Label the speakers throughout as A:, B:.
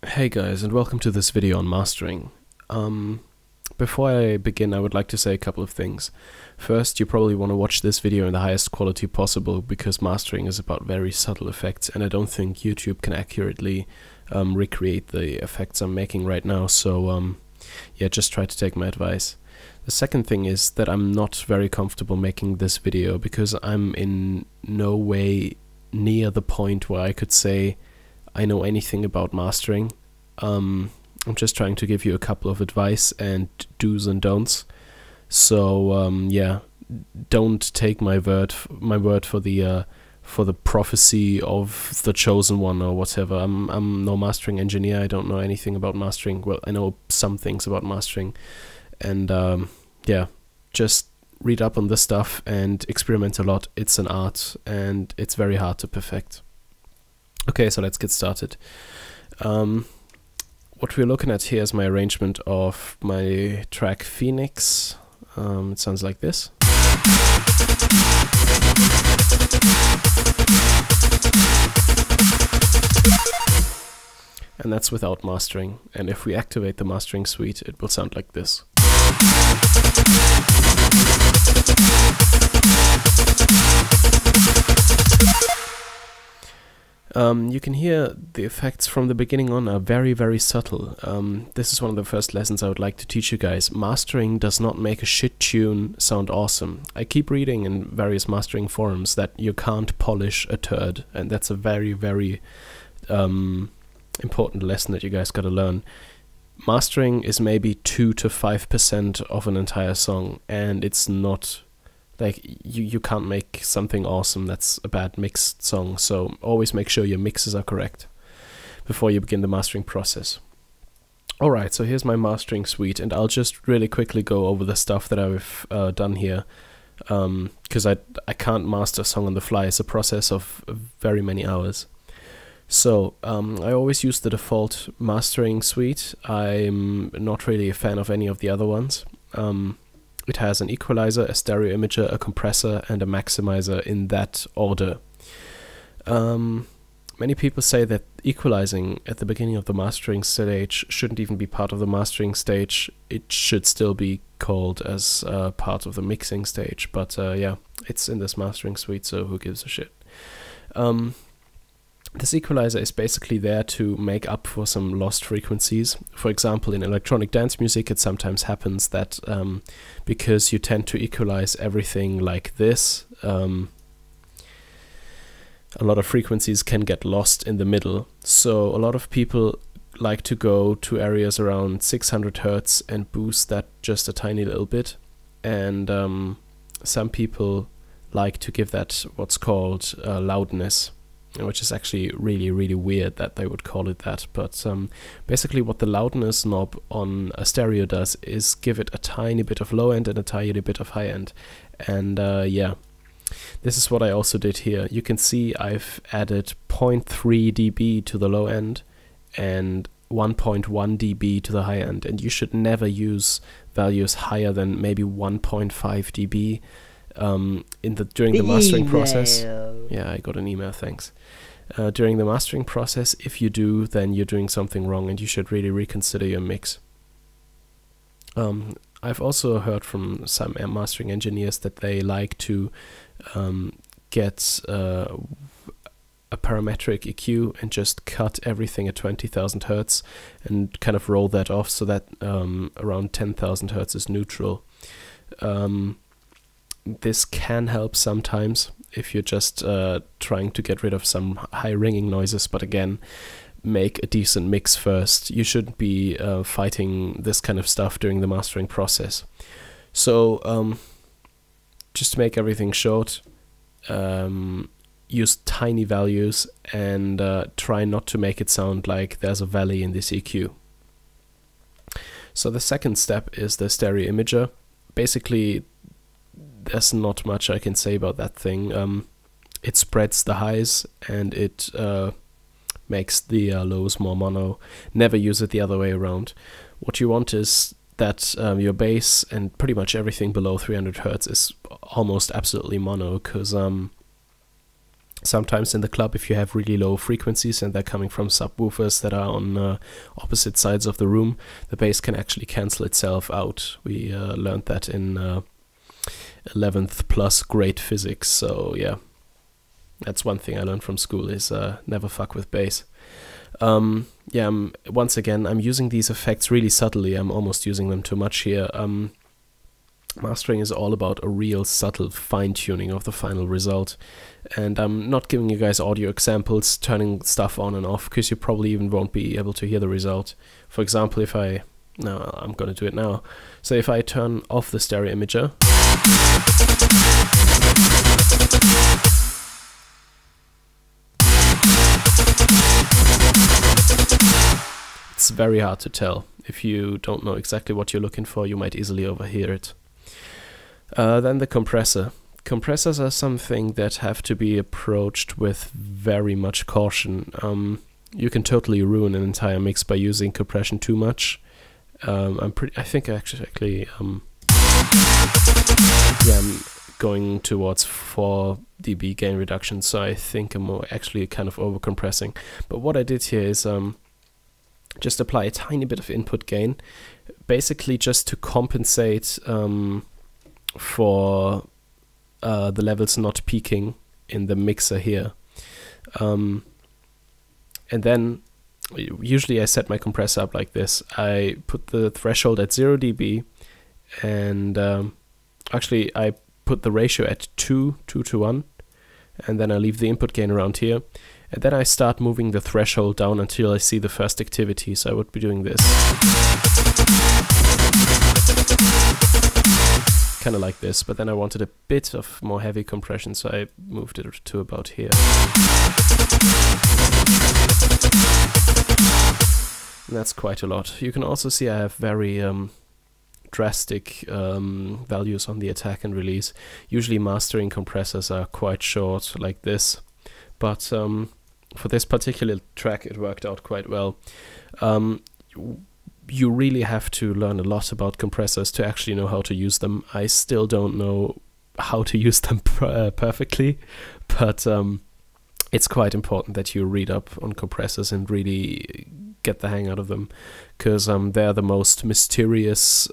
A: Hey guys, and welcome to this video on mastering. Before I begin, I would like to say a couple of things. First, you probably want to watch this video in the highest quality possible because mastering is about very subtle effects, and I don't think YouTube can accurately recreate the effects I'm making right now, so yeah, just try to take my advice. The second thing is that I'm not very comfortable making this video because I'm in no way near the point where I could say I know anything about mastering. I'm just trying to give you a couple of advice and do's and don'ts. So yeah, don't take my word for the prophecy of the chosen one or whatever. I'm no mastering engineer. I don't know anything about mastering. Well, I know some things about mastering, and yeah, just read up on this stuff and experiment a lot. It's an art, and it's very hard to perfect. Okay, so let's get started. What we're looking at here is my arrangement of my track Phoenix. It sounds like this. And that's without mastering. And if we activate the mastering suite, it will sound like this. You can hear the effects from the beginning on are very, very subtle. This is one of the first lessons I would like to teach you guys. Mastering does not make a shit tune sound awesome. I keep reading in various mastering forums that you can't polish a turd, and that's a very, very important lesson that you guys gotta learn. Mastering is maybe 2 to 5% of an entire song, and it's not like you can't make something awesome that's a bad mixed song. So always make sure your mixes are correct before you begin the mastering process. Alright, so here's my mastering suite, and I'll just really quickly go over the stuff that I've done here, because I can't master a song on the fly. It's a process of very many hours. So I always use the default mastering suite. I'm not really a fan of any of the other ones. It has an equalizer, a stereo imager, a compressor, and a maximizer in that order. Many people say that equalizing at the beginning of the mastering stage shouldn't even be part of the mastering stage. It should still be called as part of the mixing stage, but yeah, it's in this mastering suite, so who gives a shit. This equalizer is basically there to make up for some lost frequencies. For example, in electronic dance music, it sometimes happens that because you tend to equalize everything like this, a lot of frequencies can get lost in the middle. So a lot of people like to go to areas around 600 Hertz and boost that just a tiny little bit. And some people like to give that what's called loudness, which is actually really, really weird that they would call it that. But basically what the loudness knob on a stereo does is give it a tiny bit of low end and a tiny bit of high end. And yeah, this is what I also did here. You can see I've added 0.3 dB to the low end and 1.1 dB to the high end. And you should never use values higher than maybe 1.5 dB during the mastering process. Yeah, I got an email, thanks. During the mastering process, if you do, then you're doing something wrong and you should really reconsider your mix. I've also heard from some mastering engineers that they like to get a parametric EQ and just cut everything at 20,000 Hertz and kind of roll that off so that around 10,000 Hertz is neutral. This can help sometimes if you're just trying to get rid of some high ringing noises, but again, make a decent mix first. You shouldn't be fighting this kind of stuff during the mastering process. So just to make everything short, use tiny values and try not to make it sound like there's a valley in this EQ. So the second step is the stereo imager. Basically, there's not much I can say about that thing. It spreads the highs and it makes the lows more mono. Never use it the other way around. What you want is that your bass and pretty much everything below 300 Hertz is almost absolutely mono, because Sometimes in the club, if you have really low frequencies and they're coming from subwoofers that are on opposite sides of the room, the bass can actually cancel itself out. We learned that in 11th plus grade physics. So yeah, that's one thing I learned from school, is never fuck with bass. Yeah, once again, I'm using these effects really subtly. I'm almost using them too much here. Mastering is all about a real subtle fine-tuning of the final result. And I'm not giving you guys audio examples, turning stuff on and off, because you probably even won't be able to hear the result. For example, if I... No, I'm going to do it now. So if I turn off the stereo imager... It's very hard to tell. If you don't know exactly what you're looking for, you might easily overhear it. Then the compressor. Compressors are something that have to be approached with very much caution. You can totally ruin an entire mix by using compression too much. I think actually yeah, I'm going towards 4 dB gain reduction, so I think I'm actually kind of over compressing. But what I did here is just apply a tiny bit of input gain, basically just to compensate for the levels not peaking in the mixer here. And then usually I set my compressor up like this. I put the threshold at 0 dB, and actually I put the ratio at 2 to 1, and then I leave the input gain around here. And then I start moving the threshold down until I see the first activity. So I would be doing this. Kind of like this, but then I wanted a bit of more heavy compression, so I moved it to about here. And that's quite a lot. You can also see I have very drastic values on the attack and release. Usually mastering compressors are quite short, like this. But for this particular track, it worked out quite well. You really have to learn a lot about compressors to actually know how to use them. I still don't know how to use them perfectly, but it's quite important that you read up on compressors and really get the hang out of them, because they're the most mysterious,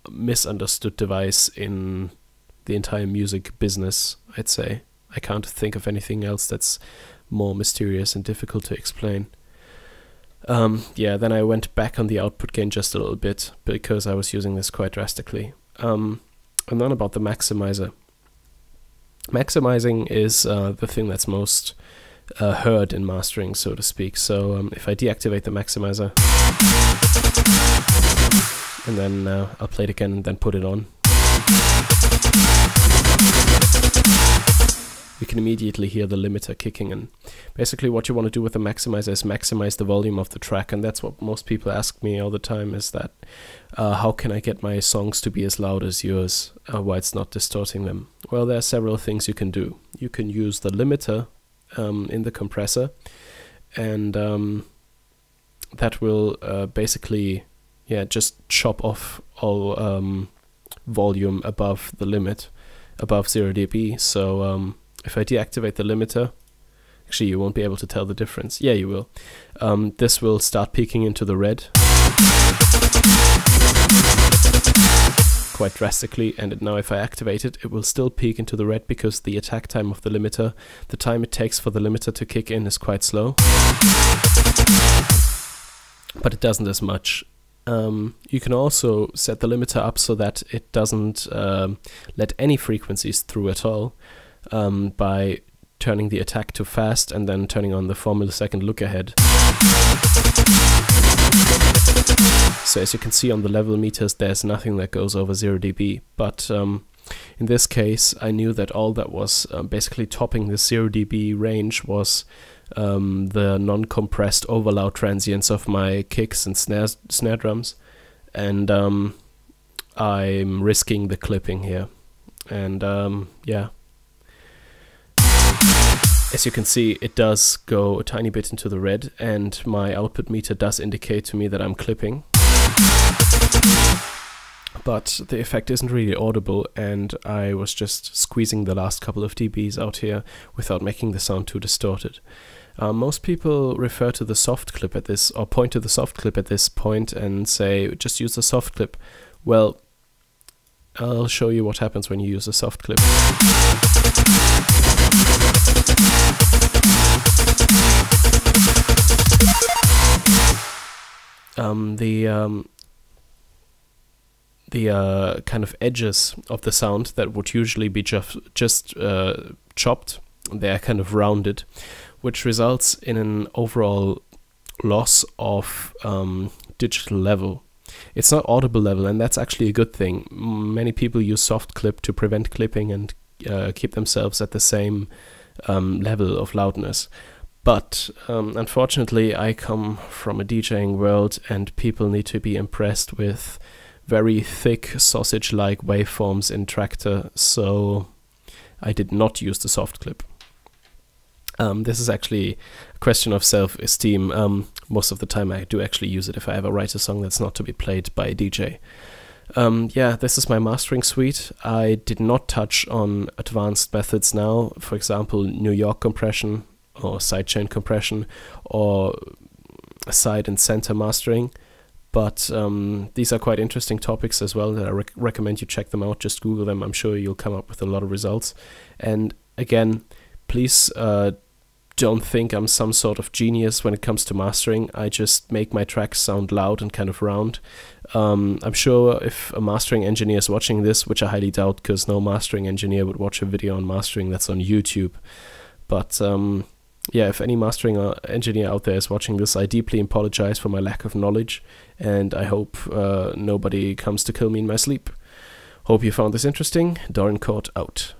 A: misunderstood device in the entire music business, I'd say. I can't think of anything else that's more mysterious and difficult to explain. Yeah, then I went back on the output gain just a little bit, because I was using this quite drastically. And then about the maximizer. Maximizing is the thing that's most heard in mastering, so to speak. So if I deactivate the maximizer, and then I'll play it again and then put it on, we can immediately hear the limiter kicking in. Basically what you want to do with the maximizer is maximize the volume of the track, and that's what most people ask me all the time, is that how can I get my songs to be as loud as yours while it's not distorting them? Well, there are several things you can do. You can use the limiter in the compressor, and that will basically, yeah, just chop off all volume above the limit, above 0 dB. So if I deactivate the limiter, actually you won't be able to tell the difference. Yeah, you will. This will start peaking into the red quite drastically, and now if I activate it, it will still peak into the red, because the attack time of the limiter, the time it takes for the limiter to kick in, is quite slow. But it doesn't as much. You can also set the limiter up so that it doesn't let any frequencies through at all, by turning the attack to fast and then turning on the 4 millisecond look ahead. So as you can see on the level meters, there's nothing that goes over 0 dB, but in this case I knew that all that was basically topping the 0 dB range was the non-compressed overloud transients of my kicks and snare drums, and I'm risking the clipping here. And yeah, as you can see, it does go a tiny bit into the red, and my output meter does indicate to me that I'm clipping. but the effect isn't really audible, and I was just squeezing the last couple of dBs out here without making the sound too distorted. Most people refer to the soft clip at this, or point to the soft clip at this point and say, just use the soft clip. Well, I'll show you what happens when you use a soft clip. The kind of edges of the sound that would usually be just chopped, they're kind of rounded, which results in an overall loss of digital level. It's not audible level, and that's actually a good thing. Many people use soft clip to prevent clipping and keep themselves at the same level of loudness. But unfortunately, I come from a DJing world, and people need to be impressed with very thick sausage-like waveforms in Traktor, so I did not use the soft clip. This is actually a question of self-esteem. Most of the time I do actually use it if I ever write a song that's not to be played by a DJ. Yeah, this is my mastering suite. I did not touch on advanced methods now, for example, New York compression or sidechain compression or side and center mastering. But these are quite interesting topics as well that I recommend you check them out. Just Google them. I'm sure you'll come up with a lot of results. And again, please don't think I'm some sort of genius when it comes to mastering. I just make my tracks sound loud and kind of round. I'm sure if a mastering engineer is watching this, which I highly doubt because no mastering engineer would watch a video on mastering that's on YouTube. But yeah, if any mastering engineer out there is watching this, I deeply apologize for my lack of knowledge, and I hope nobody comes to kill me in my sleep. Hope you found this interesting. Doran Court out.